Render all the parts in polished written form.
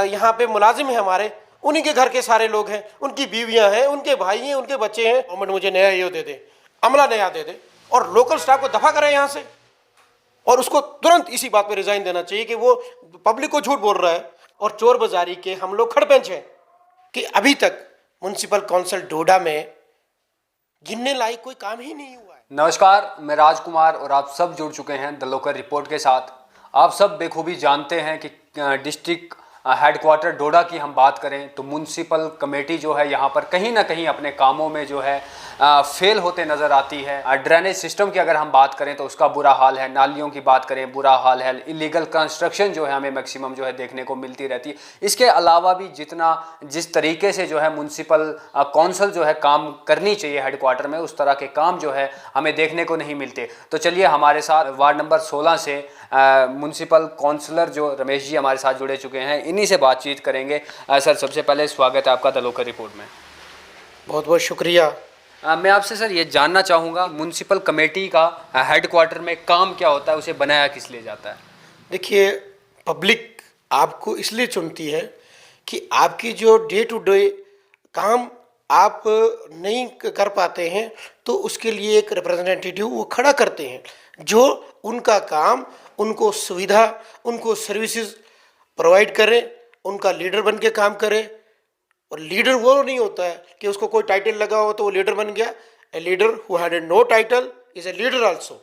यहाँ पे मुलाजिम है हमारे, उन्हीं के घर के सारे लोग हैं, उनकी बीवियां हैं, उनके भाई हैं, उनके बच्चे हैं। गवर्नमेंट मुझे नया ये दे दे, अमला नया दे दे और लोकल स्टाफ को दफा करें यहाँ से। और उसको तुरंत इसी बात पे रिजाइन देना चाहिए कि वो पब्लिक को झूठ बोल रहा है। और चोर बाजारी के हम लोग खड़पेंच हैं कि अभी तक म्युनिसिपल काउंसिल डोडा में गिनने लायक कोई काम ही नहीं हुआ है। नमस्कार, मैं राजकुमार और आप सब जुड़ चुके हैं द लोकल रिपोर्ट के साथ। आप सब बेखूबी जानते हैं कि डिस्ट्रिक्ट हेडक्वार्टर डोडा की हम बात करें तो म्युनिसिपल कमेटी जो है यहाँ पर कहीं ना कहीं अपने कामों में जो है फेल होते नज़र आती है। ड्रेनेज सिस्टम की अगर हम बात करें तो उसका बुरा हाल है, नालियों की बात करें बुरा हाल है, इलीगल कंस्ट्रक्शन जो है हमें मैक्सिमम जो है देखने को मिलती रहती है। इसके अलावा भी जिस तरीके से जो है म्युनिसिपल काउंसिल जो है काम करनी चाहिए हेडक्वार्टर में, उस तरह के काम जो है हमें देखने को नहीं मिलते। तो चलिए हमारे साथ वार्ड नंबर 16 से म्युनिसिपल काउंसलर जो रमेश जी हमारे साथ जुड़े चुके हैं, इन्हीं से बातचीत करेंगे। सर, सबसे पहले स्वागत है आपका द लोकल रिपोर्ट में। बहुत बहुत शुक्रिया। मैं आपसे सर ये जानना चाहूँगा, म्युनिसिपल कमेटी का हेडक्वार्टर में काम क्या होता है, उसे बनाया किस लिए जाता है? देखिए, पब्लिक आपको इसलिए चुनती है कि आपकी जो डे टू डे काम आप नहीं कर पाते हैं तो उसके लिए एक रिप्रेजेंटेटिव वो खड़ा करते हैं जो उनका काम, उनको सुविधा, उनको सर्विसेज प्रोवाइड करे, उनका लीडर बन के काम करे। और लीडर वो नहीं होता है कि उसको कोई टाइटल लगा हो तो वो लीडर बन गया। A leader who had no title is a leader also.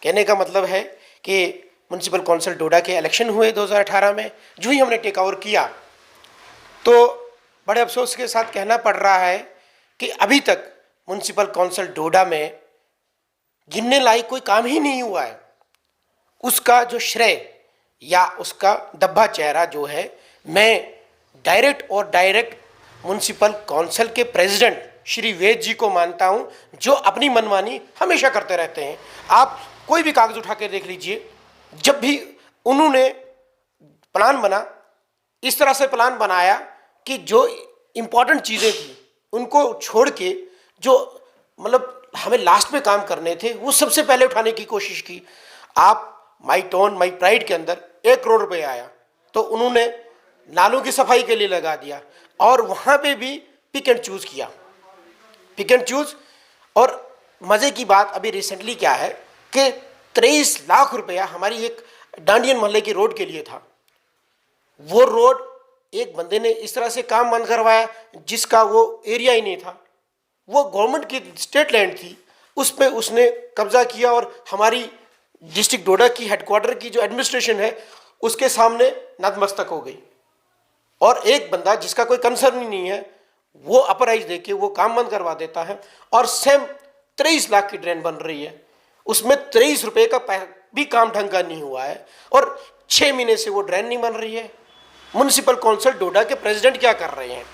कहने का मतलब है कि म्युनिसिपल काउंसिल डोडा के इलेक्शन हुए 2018 में, जो ही हमने टेक ओवर किया तो बड़े अफसोस के साथ कहना पड़ रहा है कि अभी तक म्युनिसिपल काउंसिल डोडा में गिनने लायक कोई काम ही नहीं हुआ है। उसका जो श्रेय या उसका दब्बा चेहरा जो है, मैं डायरेक्ट म्युनिसिपल काउंसिल के प्रेसिडेंट श्री वेद जी को मानता हूं, जो अपनी मनमानी हमेशा करते रहते हैं। आप कोई भी कागज उठा के देख लीजिए, जब भी उन्होंने प्लान बना, इस तरह से प्लान बनाया कि जो इम्पोर्टेंट चीज़ें थी उनको छोड़ के जो मतलब हमें लास्ट में काम करने थे वो सबसे पहले उठाने की कोशिश की। आप माई टोन माई प्राइड के अंदर 1 करोड़ रुपये आया तो उन्होंने नालों की सफाई के लिए लगा दिया और वहाँ पे भी पिक एंड चूज़ किया, पिक एंड चूज़। और मज़े की बात अभी रिसेंटली क्या है कि 23 लाख रुपया हमारी एक डांडियन मोहल्ले की रोड के लिए था। वो रोड एक बंदे ने इस तरह से काम बंद करवाया जिसका वो एरिया ही नहीं था, वो गवर्नमेंट की स्टेट लैंड थी, उस पर उसने कब्जा किया और हमारी डिस्ट्रिक्ट डोडा की हेडक्वार्टर की जो एडमिनिस्ट्रेशन है उसके सामने नतमस्तक हो गई। और एक बंदा जिसका कोई कंसर्न ही नहीं है वो अपराइज देके वो काम बंद करवा देता है। और सेम 23 लाख की ड्रेन बन रही है, उसमें 23 रुपये का भी काम ढंग का नहीं हुआ है और 6 महीने से वो ड्रेन नहीं बन रही है। म्युनिसिपल काउंसिल डोडा के प्रेसिडेंट क्या कर रहे हैं,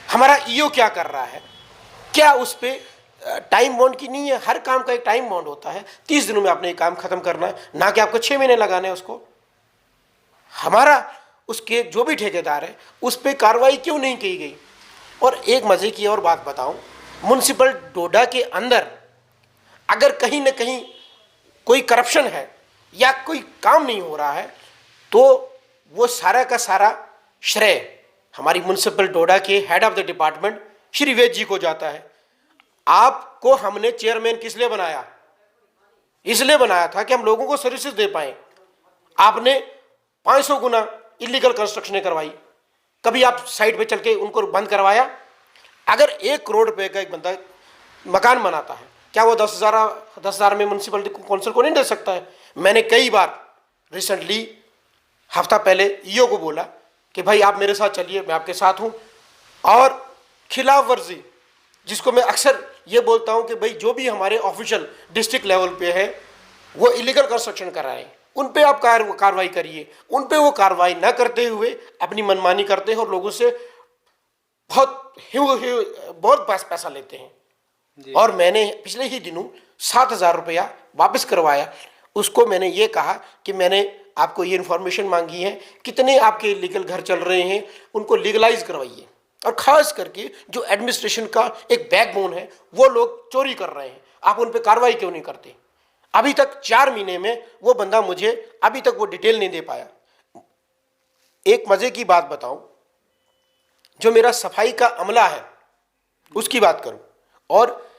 हमारा ईओ क्या कर रहा है, क्या उस पर टाइम बॉन्ड की नहीं है? हर काम का एक टाइम बॉन्ड होता है, 30 दिनों में आपने ये काम खत्म करना है, ना कि आपको 6 महीने लगाने हैं उसको। हमारा उसके जो भी ठेकेदार है उस पर कार्रवाई क्यों नहीं की गई? और एक मजे की और बात बताऊं, म्युनिसिपल डोडा के अंदर अगर कहीं ना कहीं कोई करप्शन है या कोई काम नहीं हो रहा है तो वो सारा का सारा श्रेय हमारी म्युनिसिपल डोडा के head of the department Shri Ved ji को जाता है। आपको हमने चेयरमैन किस लिए बनाया? इसलिए बनाया था कि हम लोगों को सर्विसेज दे पाए। आपने 500 गुना इलीगल कंस्ट्रक्शन करवाई, कभी आप साइड पे चल के उनको बंद करवाया? अगर 1 करोड़ रुपए का एक बंदा मकान बनाता है, क्या वो 10,000 में म्युनिसिपल काउंसिल को नहीं दे सकता है? मैंने कई बार रिसेंटली हफ्ता पहले ईओ को बोला कि भाई आप मेरे साथ चलिए, मैं आपके साथ हूँ। और खिलाफ वर्जी, जिसको मैं अक्सर ये बोलता हूँ कि भाई जो भी हमारे ऑफिशियल डिस्ट्रिक्ट लेवल पे है वो इलीगल कंस्ट्रक्शन कर रहे हैं, उन पे आप कार्रवाई करिए। उन पे वो कार्रवाई ना करते हुए अपनी मनमानी करते हैं और लोगों से बहुत पैसा लेते हैं। और मैंने पिछले ही दिनों 7,000 रुपया वापस करवाया। उसको मैंने ये कहा कि मैंने आपको ये इन्फॉर्मेशन मांगी है, कितने आपके इलीगल घर चल रहे हैं उनको लीगलाइज करवाइए। और खास करके जो एडमिनिस्ट्रेशन का एक बैकबोन है वो लोग चोरी कर रहे हैं, आप उन पे कार्रवाई क्यों नहीं करते? अभी तक 4 महीने में वो बंदा मुझे अभी तक वो डिटेल नहीं दे पाया। एक मजे की बात बताऊं, जो मेरा सफाई का अमला है उसकी बात करूं, और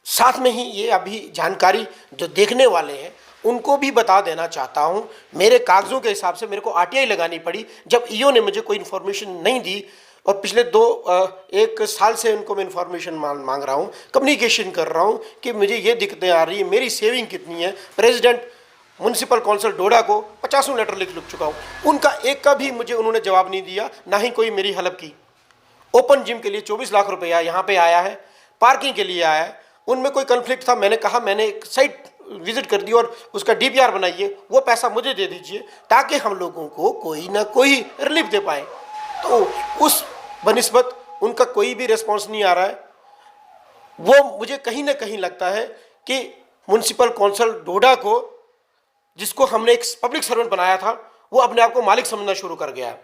साथ में ही ये अभी जानकारी जो देखने वाले हैं उनको भी बता देना चाहता हूं। मेरे कागजों के हिसाब से मेरे को आरटीआई लगानी पड़ी जब ईओ ने मुझे कोई इन्फॉर्मेशन नहीं दी, और पिछले एक साल से उनको मैं इन्फॉर्मेशन मांग रहा हूं, कम्युनिकेशन कर रहा हूं कि मुझे ये दिक्कतें आ रही है, मेरी सेविंग कितनी है। प्रेसिडेंट म्यूनसिपल कौंसिल डोडा को 50 लेटर लिख चुका हूं, उनका एक का भी मुझे उन्होंने जवाब नहीं दिया, ना ही कोई मेरी हेल्प की। ओपन जिम के लिए 24 लाख रुपया यहाँ पे आया है, पार्किंग के लिए आया है, उनमें कोई कन्फ्लिक्ट था, मैंने कहा मैंने एक साइट विजिट कर दी और उसका डीपीआर बनाइए, वो पैसा मुझे दे दीजिए ताकि हम लोगों को कोई ना कोई रिलीफ दे पाए। तो उस बनिस्बत उनका कोई भी रिस्पॉन्स नहीं आ रहा है। वो मुझे कहीं ना कहीं लगता है कि म्यूनसिपल कौंसिल डोडा को, जिसको हमने एक पब्लिक सर्वेंट बनाया था, वो अपने आप को मालिक समझना शुरू कर गया है।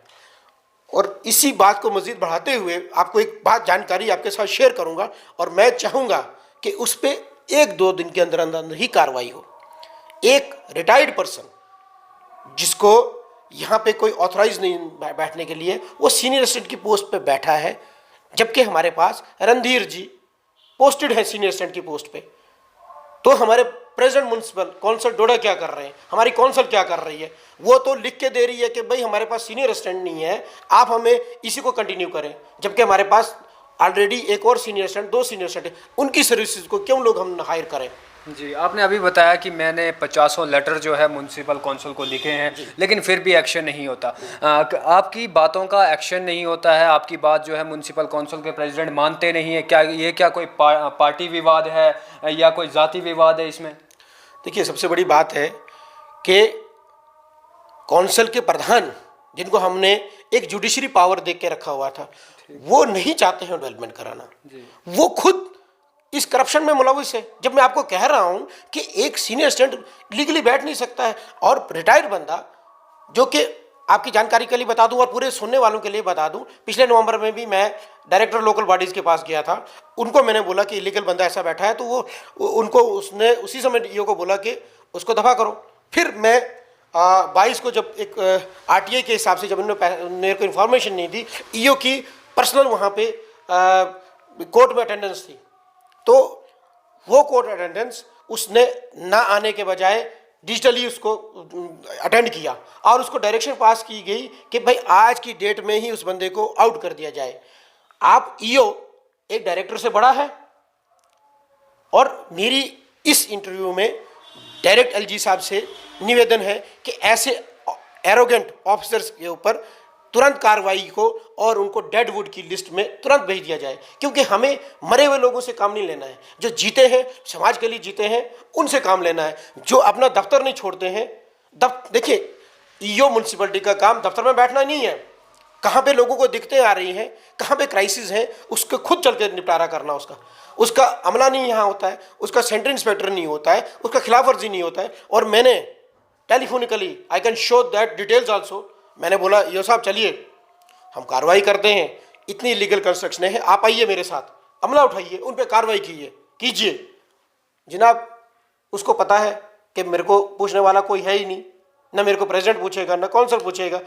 और इसी बात को मजीद बढ़ाते हुए आपको एक बात जानकारी आपके साथ शेयर करूंगा, और मैं चाहूंगा कि उस पर 1-2 दिन के अंदर अंदर ही कार्रवाई हो। एक रिटायर्ड पर्सन जिसको यहाँ पे कोई ऑथराइज नहीं बैठने के लिए, वो सीनियर असिस्टेंट की पोस्ट पे बैठा है, जबकि हमारे पास रणधीर जी पोस्टेड है सीनियर असिस्टेंट की पोस्ट पे। तो हमारे प्रेसिडेंट म्यूनसिपल कौंसिल डोडा क्या कर रहे हैं, हमारी कौंसिल क्या कर रही है? वो तो लिख के दे रही है कि भाई हमारे पास सीनियर असिस्टेंट नहीं है, आप हमें इसी को कंटिन्यू करें, जबकि हमारे पास ऑलरेडी एक और सीनियर असिस्टेंट, 2 सीनियर असिस्टेंट, उनकी सर्विसेज को क्यों लोग हम हायर करें? जी, आपने अभी बताया कि मैंने 50 लेटर जो है म्यूनसिपल कौंसिल को लिखे हैं, लेकिन फिर भी एक्शन नहीं होता। आपकी बातों का एक्शन नहीं होता है, आपकी बात जो है म्यूनसिपल कौंसिल के प्रेसिडेंट मानते नहीं है। क्या ये कोई पार्टी विवाद है या कोई जाति विवाद है इसमें? देखिए, सबसे बड़ी बात है कि कौंसिल के प्रधान, जिनको हमने एक जुडिशरी पावर दे के रखा हुआ था, वो नहीं चाहते हैं डेवलपमेंट कराना। वो खुद इस करप्शन में मुलविस है। जब मैं आपको कह रहा हूं कि एक सीनियर असिस्टेंट लीगली बैठ नहीं सकता है, और रिटायर्ड बंदा, जो कि आपकी जानकारी के लिए बता दूं और पूरे सुनने वालों के लिए बता दूं, पिछले नवंबर में भी मैं डायरेक्टर लोकल बॉडीज के पास गया था, उनको मैंने बोला कि इलीगल बंदा ऐसा बैठा है, तो उसने उसी समय ईओ को बोला कि उसको दफा करो। फिर मैं 22 को जब एक आरटीआई के हिसाब से जब उन्होंने मेरे को इन्फॉर्मेशन नहीं दी, ईओ की पर्सनल वहाँ पे कोर्ट में अटेंडेंस थी, तो वो कोर्ट अटेंडेंस उसने ना आने के बजाय डिजिटली उसको अटेंड किया, और उसको डायरेक्शन पास की गई कि भाई आज की डेट में ही उस बंदे को आउट कर दिया जाए। आप ईओ एक डायरेक्टर से बड़ा है, और मेरी इस इंटरव्यू में डायरेक्ट एलजी साहब से निवेदन है कि ऐसे एरोगेंट ऑफिसर्स के ऊपर तुरंत कार्रवाई को और उनको डेड वुड की लिस्ट में तुरंत भेज दिया जाए, क्योंकि हमें मरे हुए लोगों से काम नहीं लेना है। जो जीते हैं, समाज के लिए जीते हैं, उनसे काम लेना है। जो अपना दफ्तर नहीं छोड़ते हैं, देखिए, ईओ म्यूनसिपलिटी का काम दफ्तर में बैठना नहीं है, कहाँ पे लोगों को दिक्कतें आ रही हैं, कहाँ पे क्राइसिस हैं, उसको खुद चल के निपटारा करना। उसका अमला नहीं यहाँ होता है, उसका सेंटर इंस्पेक्टर नहीं होता है, उसका खिलाफ वर्जी नहीं होता है। और मैंने telephonically, I can show that details also, मैंने बोला ईओ साहब चलिए हम कार्रवाई करते हैं, इतनी लीगल कंस्ट्रक्शन है, आप आइए मेरे साथ, अमला उठाइए, उन पर कार्रवाई कीजिए। जनाब, उसको पता है कि मेरे को पूछने वाला कोई है ही नहीं, ना मेरे को प्रेसिडेंट पूछेगा, ना कौंसिल पूछेगा।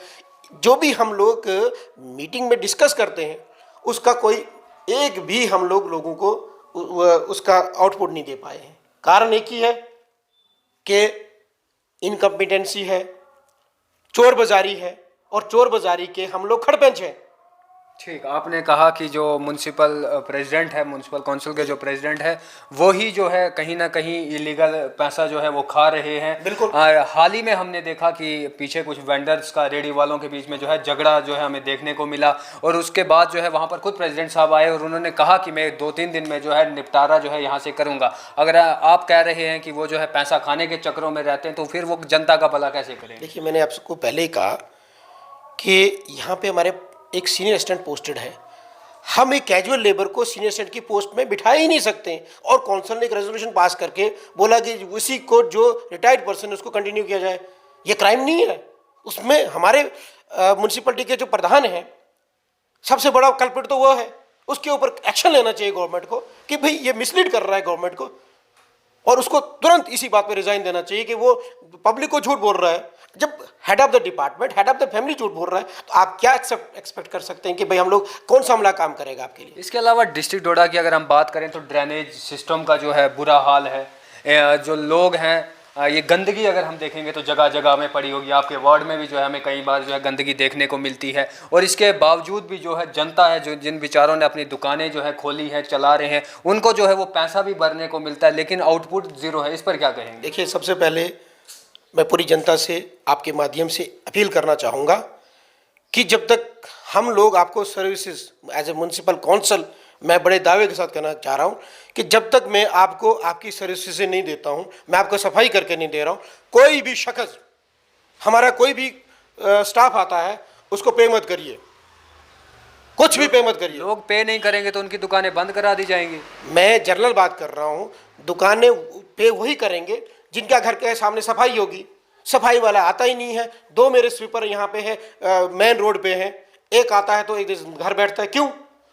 जो भी हम लोग मीटिंग में डिस्कस करते हैं, उसका कोई एक भी हम लोगों को उसका आउटपुट नहीं दे पाए हैं। कारण एक ही है कि इनकम्पिटेंसी है, चोर बाजारी है, और चोर बाजारी के हम लोग खड़पेंच हैं। ठीक, आपने कहा कि जो म्यूनसिपल प्रेसिडेंट है, म्यूनसिपल काउंसिल के जो प्रेसिडेंट है, वो ही जो है कहीं ना कहीं इलीगल पैसा जो है वो खा रहे हैं। बिल्कुल। हाल ही में हमने देखा कि पीछे कुछ वेंडर्स का, रेडी वालों के बीच में जो है झगड़ा जो है हमें देखने को मिला, और उसके बाद जो है वहाँ पर खुद प्रेसिडेंट साहब आए और उन्होंने कहा कि मैं 2-3 दिन में जो है निपटारा जो है यहाँ से करूँगा। अगर आप कह रहे हैं कि वो जो है पैसा खाने के चक्करों में रहते हैं, तो फिर वो जनता का भला कैसे करें? देखिए, मैंने आपको पहले ही कहा कि यहाँ पे हमारे एक सीनियर असिस्टेंट पोस्टेड है, हम एक कैजुअल लेबर को सीनियर असिस्टेंट की पोस्ट में बिठा ही नहीं सकते। और कौंसिल ने एक रेजोल्यूशन पास करके बोला कि उसी को जो रिटायर्ड पर्सन है उसको कंटिन्यू किया जाए। ये क्राइम नहीं है। उसमें हमारे म्यूनसिपलिटी के जो प्रधान हैं, सबसे बड़ा कल्प्रिट तो वो है, उसके ऊपर एक्शन लेना चाहिए गवर्नमेंट को कि भाई ये मिसलीड कर रहा है गवर्नमेंट को, और उसको तुरंत इसी बात पे रिजाइन देना चाहिए कि वो पब्लिक को झूठ बोल रहा है। जब head of the department, head of the family झूठ बोल रहा है, तो आप क्या एक्सपेक्ट कर सकते हैं कि भाई हम लोग कौन सा अमला काम करेगा आपके लिए। इसके अलावा डिस्ट्रिक्ट डोडा की अगर हम बात करें तो ड्रेनेज सिस्टम का जो है बुरा हाल है। जो लोग हैं ये गंदगी अगर हम देखेंगे तो जगह जगह में पड़ी होगी। आपके वार्ड में भी जो है हमें कई बार जो है गंदगी देखने को मिलती है, और इसके बावजूद भी जो है जनता है, जो जिन बेचारों ने अपनी दुकानें जो है खोली हैं, चला रहे हैं, उनको जो है वो पैसा भी भरने को मिलता है, लेकिन आउटपुट ज़ीरो है। इस पर क्या कहेंगे? देखिए, सबसे पहले मैं पूरी जनता से आपके माध्यम से अपील करना चाहूँगा कि जब तक हम लोग आपको services as a municipal council, मैं बड़े दावे के साथ कहना चाह रहा हूँ कि जब तक मैं आपको आपकी सर्विसेज नहीं देता हूँ, मैं आपको सफाई करके नहीं दे रहा हूँ, कोई भी शख्स, हमारा कोई भी स्टाफ आता है उसको पे मत करिए, कुछ भी पे मत करिए। लोग पे नहीं करेंगे तो उनकी दुकानें बंद करा दी जाएंगी। मैं जनरल बात कर रहा हूँ, दुकानें पे वही करेंगे जिनका घर के सामने सफाई होगी। सफाई वाला आता ही नहीं है। 2 मेरे स्वीपर यहाँ पे है, मेन रोड पे हैं, एक आता है तो एक दिन घर बैठता है, क्यों?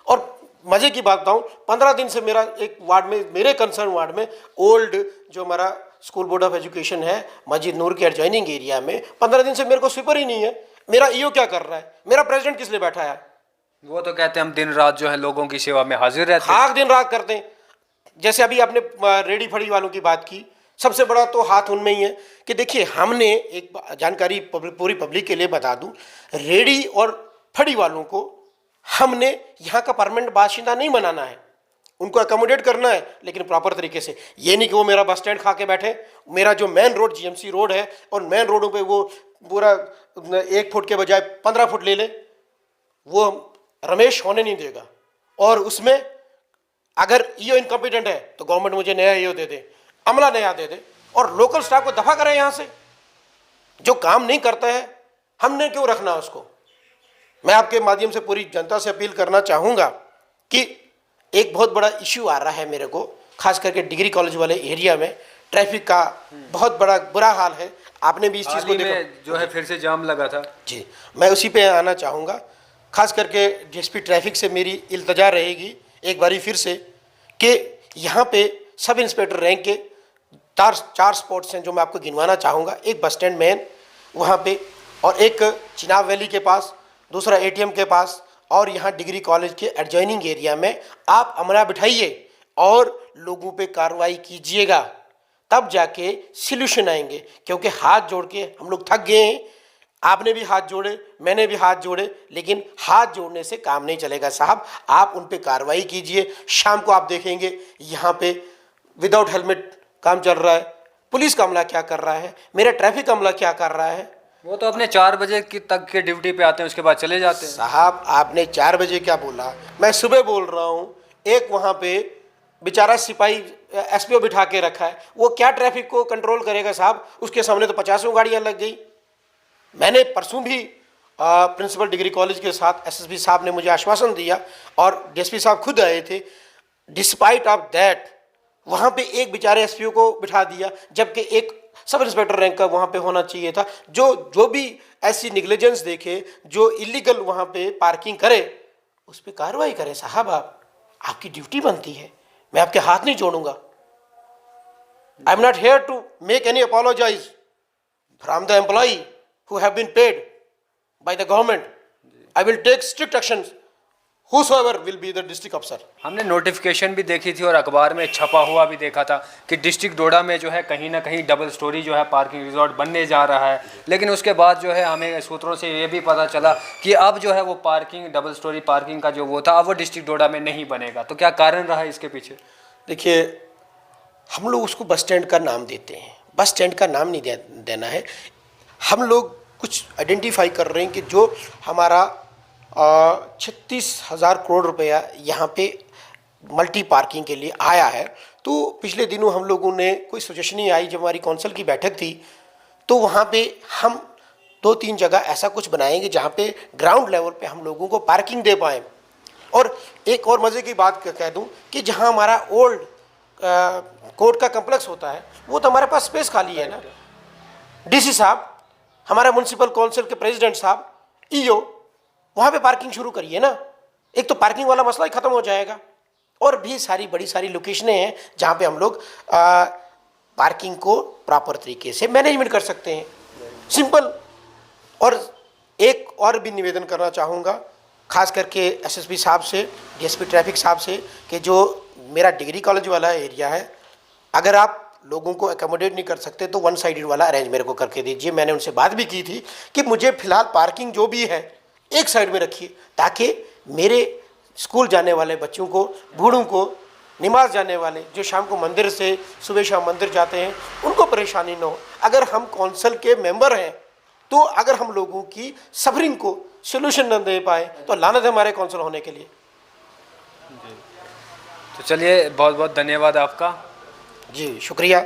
और मजे की बात बताऊँ, 15 दिन से मेरा एक वार्ड में, मेरे कंसर्न वार्ड में, ओल्ड जो हमारा स्कूल बोर्ड ऑफ एजुकेशन है मस्जिद नूर के एडजॉइनिंग एरिया में, 15 दिन से मेरे को स्वीपर ही नहीं है। मेरा ईओ क्या कर रहा है? मेरा प्रेसिडेंट किस लिए बैठा है? वो तो कहते हैं हम दिन रात जो है लोगों की सेवा में हाजिर रहते हैं। खाक दिन रात करते हैं। जैसे अभी आपने रेडी फड़ी वालों की बात की, सबसे बड़ा तो हाथ उनमें ही है कि देखिए, हमने एक जानकारी पूरी पब्लिक के लिए बता दूं, रेडी और फड़ी वालों को हमने यहाँ का परमानेंट बाशिंदा नहीं बनाना है, उनको अकोमोडेट करना है, लेकिन प्रॉपर तरीके से। ये नहीं कि वो मेरा बस स्टैंड खा के बैठे। मेरा जो मेन रोड जीएमसी रोड है, और मेन रोडों पे वो पूरा 1 फुट के बजाय 15 फुट ले ले, वो रमेश होने नहीं देगा। और उसमें अगर ईओ इनकम्पिटेंट है तो गवर्नमेंट मुझे नया ईओ दे दे, अमला नया दे दे, और लोकल स्टाफ को दफा करें यहाँ से। जो काम नहीं करता है हमने क्यों रखना उसको। मैं आपके माध्यम से पूरी जनता से अपील करना चाहूँगा कि एक बहुत बड़ा इश्यू आ रहा है मेरे को, खास करके डिग्री कॉलेज वाले एरिया में ट्रैफिक का बहुत बड़ा बुरा हाल है। आपने भी इस चीज़ को देखा जो है, फिर से जाम लगा था जी। मैं उसी पे आना चाहूँगा। खास करके डीएसपी ट्रैफिक से मेरी इल्तजा रहेगी एक बारी फिर से कि यहाँ पे सब इंस्पेक्टर रैंक के 4 स्पॉट्स हैं जो मैं आपको गिनवाना चाहूँगा। एक बस स्टैंड मेन वहाँ पे, और एक चिनाब वैली के पास, दूसरा एटीएम के पास, और यहाँ डिग्री कॉलेज के एडजॉइनिंग एरिया में आप अमला बिठाइए और लोगों पे कार्रवाई कीजिएगा, तब जाके सल्यूशन आएंगे। क्योंकि हाथ जोड़ के हम लोग थक गए हैं। आपने भी हाथ जोड़े, मैंने भी हाथ जोड़े, लेकिन हाथ जोड़ने से काम नहीं चलेगा साहब। आप उन पे कार्रवाई कीजिए। शाम को आप देखेंगे यहाँ पे विदाउट हेलमेट काम चल रहा है। पुलिस का अमला क्या कर रहा है, मेरा ट्रैफिक अमला क्या कर रहा है। वो तो अपने 4 बजे तक के ड्यूटी पे आते हैं, उसके बाद चले जाते हैं। साहब, आपने 4 बजे क्या बोला? मैं सुबह बोल रहा हूँ। एक वहाँ पे बेचारा सिपाही एसपीओ बिठा के रखा है, वो क्या ट्रैफिक को कंट्रोल करेगा साहब? उसके सामने तो 50 गाड़ियाँ लग गई। मैंने परसों भी प्रिंसिपल डिग्री कॉलेज के साथ एसएसपी साहब ने मुझे आश्वासन दिया, और डीएसपी साहब खुद आए थे। डिस्पाइट ऑफ दैट वहाँ पे एक बेचारे एसपीओ को बिठा दिया, जबकि एक सब इंस्पेक्टर रैंक का वहाँ पे होना चाहिए था। जो भी ऐसी निग्लिजेंस देखे, जो इलीगल वहाँ पे पार्किंग करे, उस पर कार्रवाई करें साहब। आपकी ड्यूटी बनती है। मैं आपके हाथ नहीं जोड़ूंगा। I am not here to make any apologise from the employee who have been paid by the government. I will take strict actions whosoever will be the district officer. हमने नोटिफिकेशन भी देखी थी और अखबार में छपा हुआ भी देखा था कि डिस्ट्रिक्ट डोडा में जो है कहीं ना कहीं डबल स्टोरी जो है पार्किंग रिजॉर्ट बनने जा रहा है। लेकिन उसके बाद जो है हमें सूत्रों से ये भी पता चला कि अब जो है वो पार्किंग, डबल स्टोरी पार्किंग का जो वो था, अब वो डिस्ट्रिक्ट डोडा में नहीं बनेगा। तो क्या कारण रहा है इसके पीछे? देखिए, हम लोग उसको बस स्टैंड का नाम देते हैं। बस स्टैंड का नाम नहीं देना है। हम लोग कुछ आइडेंटिफाई कर रहे हैं कि जो हमारा 36,000 करोड़ रुपया यहाँ पे मल्टी पार्किंग के लिए आया है। तो पिछले दिनों हम लोगों ने कोई सजेशन ही आई, जब हमारी काउंसिल की बैठक थी, तो वहाँ पे हम 2-3 जगह ऐसा कुछ बनाएंगे जहाँ पे ग्राउंड लेवल पे हम लोगों को पार्किंग दे पाएँ। और एक और मज़े की बात कह दूँ कि जहाँ हमारा ओल्ड कोर्ट का कम्प्लेक्स होता है, वो तो हमारे पास स्पेस खाली है ना। डीसी साहब, हमारे म्यूनसिपल काउंसिल के प्रेसिडेंट साहब, ईओ, वहाँ पे पार्किंग शुरू करिए ना। एक तो पार्किंग वाला मसला ही ख़त्म हो जाएगा। और भी बड़ी सारी लोकेशनें हैं जहाँ पे हम लोग पार्किंग को प्रॉपर तरीके से मैनेजमेंट कर सकते हैं। सिंपल। और एक और भी निवेदन करना चाहूँगा, खास करके एसएसपी साहब से, डीएसपी ट्रैफिक साहब से, कि जो मेरा डिग्री कॉलेज वाला एरिया है, अगर आप लोगों को एकोमोडेट नहीं कर सकते तो वन साइडेड वाला अरेंज मेरे को करके दीजिए। मैंने उनसे बात भी की थी कि मुझे फ़िलहाल पार्किंग जो भी है एक साइड में रखिए, ताकि मेरे स्कूल जाने वाले बच्चों को, बूढ़ों को, नमाज जाने वाले जो शाम को मंदिर से सुबह शाम मंदिर जाते हैं, उनको परेशानी न हो। अगर हम कौंसिल के मेंबर हैं तो अगर हम लोगों की सफरिंग को सोल्यूशन न दे पाए तो लानत है हमारे कौंसिल होने के लिए। तो चलिए, बहुत बहुत धन्यवाद आपका। जी शुक्रिया।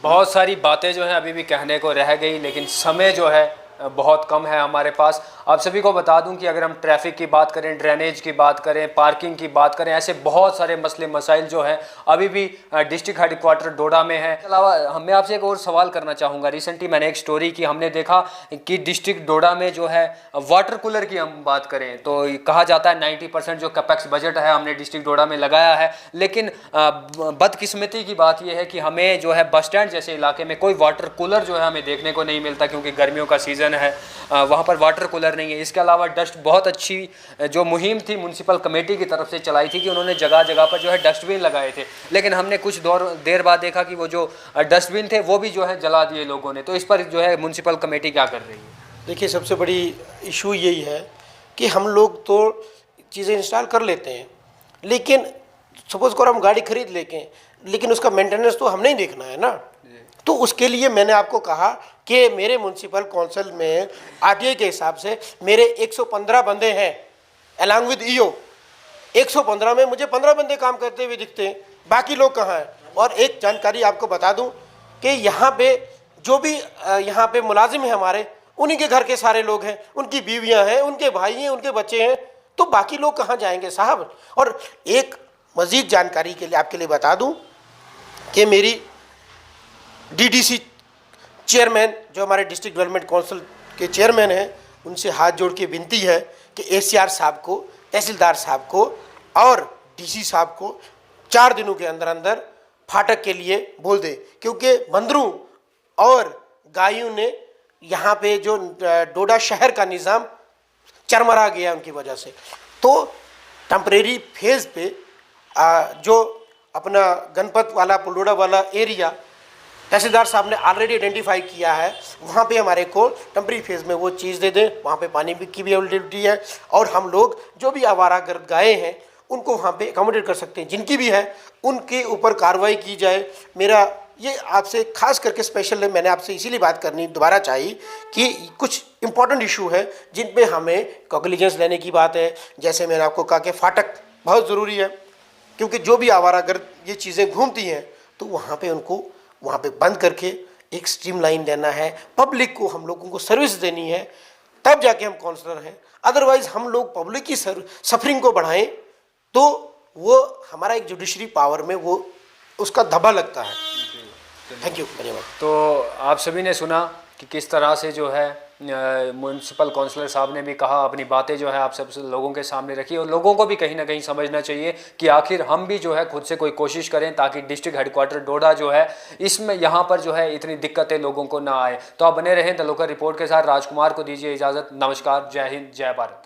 बहुत सारी बातें जो हैं अभी भी कहने को रह गई, लेकिन समय जो है बहुत कम है हमारे पास। आप सभी को बता दूं कि अगर हम ट्रैफिक की बात करें, ड्रेनेज की बात करें, पार्किंग की बात करें, ऐसे बहुत सारे मसले मसाइल जो हैं अभी भी डिस्ट्रिक्ट हेडक्वार्टर डोडा में है। इसके अलावा मैं आपसे एक और सवाल करना चाहूँगा। रिसेंटली मैंने एक स्टोरी की, हमने देखा कि डिस्ट्रिक्ट डोडा में जो है वाटर कूलर की हम बात करें तो कहा जाता है 90% जो कैपेक्स बजट है हमने डिस्ट्रिक्ट डोडा में लगाया है, लेकिन बदकिस्मती की बात यह है कि हमें जो है बस स्टैंड जैसे इलाके में कोई वाटर कूलर जो है हमें देखने को नहीं मिलता, क्योंकि गर्मियों का सीज़न है, वहाँ पर वाटर कूलर नहीं है। इसके अलावा डस्ट, बहुत अच्छी जो मुहिम थी म्यूनसिपल कमेटी की तरफ से चलाई थी कि उन्होंने जगह जगह पर जो है डस्टबिन लगाए थे, लेकिन हमने कुछ देर बाद देखा कि वो जो डस्टबिन थे वो भी जो है जला दिए लोगों ने। तो इस पर जो है म्यूनसिपल कमेटी क्या कर रही है? देखिए, सबसे बड़ी इशू यही है कि हम लोग तो चीज़ें इंस्टॉल कर लेते हैं, लेकिन सपोज़ करो हम गाड़ी खरीद लेके, लेकिन उसका मेंटेनेंस तो हमने ही देखना है ना। तो उसके लिए मैंने आपको कहा कि मेरे म्यूनसिपल कौंसिल में आरटीआई के हिसाब से मेरे 115 बंदे हैं अलॉन्ग विद ईओ। 115 में मुझे 15 बंदे काम करते हुए दिखते हैं, बाकी लोग कहाँ हैं? और एक जानकारी आपको बता दूं कि यहाँ पे जो भी यहाँ पे मुलाजिम हैं हमारे, उन्हीं के घर के सारे लोग हैं, उनकी बीवियाँ हैं, उनके भाई हैं, उनके बच्चे हैं, तो बाकी लोग कहाँ जाएंगे साहब? और एक मज़ीद जानकारी के लिए आपके लिए बता दूँ कि मेरी डीडीसी चेयरमैन, जो हमारे डिस्ट्रिक्ट डेवलपमेंट काउंसिल के चेयरमैन हैं, उनसे हाथ जोड़ के विनती है कि एसीआर साहब को, तहसीलदार साहब को और डीसी साहब को 4 दिनों के अंदर अंदर फाटक के लिए बोल दे, क्योंकि बंदरों और गायों ने यहाँ पे जो डोडा शहर का निज़ाम चरमरा गया उनकी वजह से। तो टेम्परेरी फेज़ पे जो अपना गणपत वाला, पुलडोडा वाला एरिया तहसीलदार साहब ने ऑलरेडी आइडेंटिफाई किया है, वहाँ पे हमारे को टेम्परेरी फेज़ में वो चीज़ दे दें। वहाँ पे पानी की भी अवेलेबिलिटी है, और हम लोग जो भी आवारागर्द गायें हैं उनको वहाँ पे अकोमोडेट कर सकते हैं, जिनकी भी है उनके ऊपर कार्रवाई की जाए। मेरा ये आपसे खास करके स्पेशल मैंने आपसे इसीलिए बात करनी दोबारा चाहिए कि कुछ इंपॉर्टेंट इशू है जिन पे हमें कॉग्निजेंस लेने की बात है। जैसे मैंने आपको कहा कि फाटक बहुत ज़रूरी है, क्योंकि जो भी आवारागर्द ये चीज़ें घूमती हैं तो वहाँ पे उनको वहाँ पे बंद करके एक स्ट्रीमलाइन देना है, पब्लिक को हम लोगों को सर्विस देनी है, तब जाके हम काउंसलर हैं। अदरवाइज़ हम लोग पब्लिक की सफरिंग को बढ़ाएं तो वो हमारा एक जुडिशरी पावर में वो उसका धब्बा लगता है। थैंक यू, धन्यवाद। तो आप सभी ने सुना कि किस तरह से जो है म्यूनसिपल काउंसलर साहब ने भी कहा, अपनी बातें जो है आप सब लोगों के सामने रखी, और लोगों को भी कहीं ना कहीं समझना चाहिए कि आखिर हम भी जो है खुद से कोई कोशिश करें ताकि डिस्ट्रिक्ट हेडक्वार्टर डोडा जो है इसमें यहाँ पर जो है इतनी दिक्कतें लोगों को ना आए। तो आप बने रहें द लोकल रिपोर्ट के साथ। राजकुमार को दीजिए इजाज़त। नमस्कार, जय हिंद, जय भारत।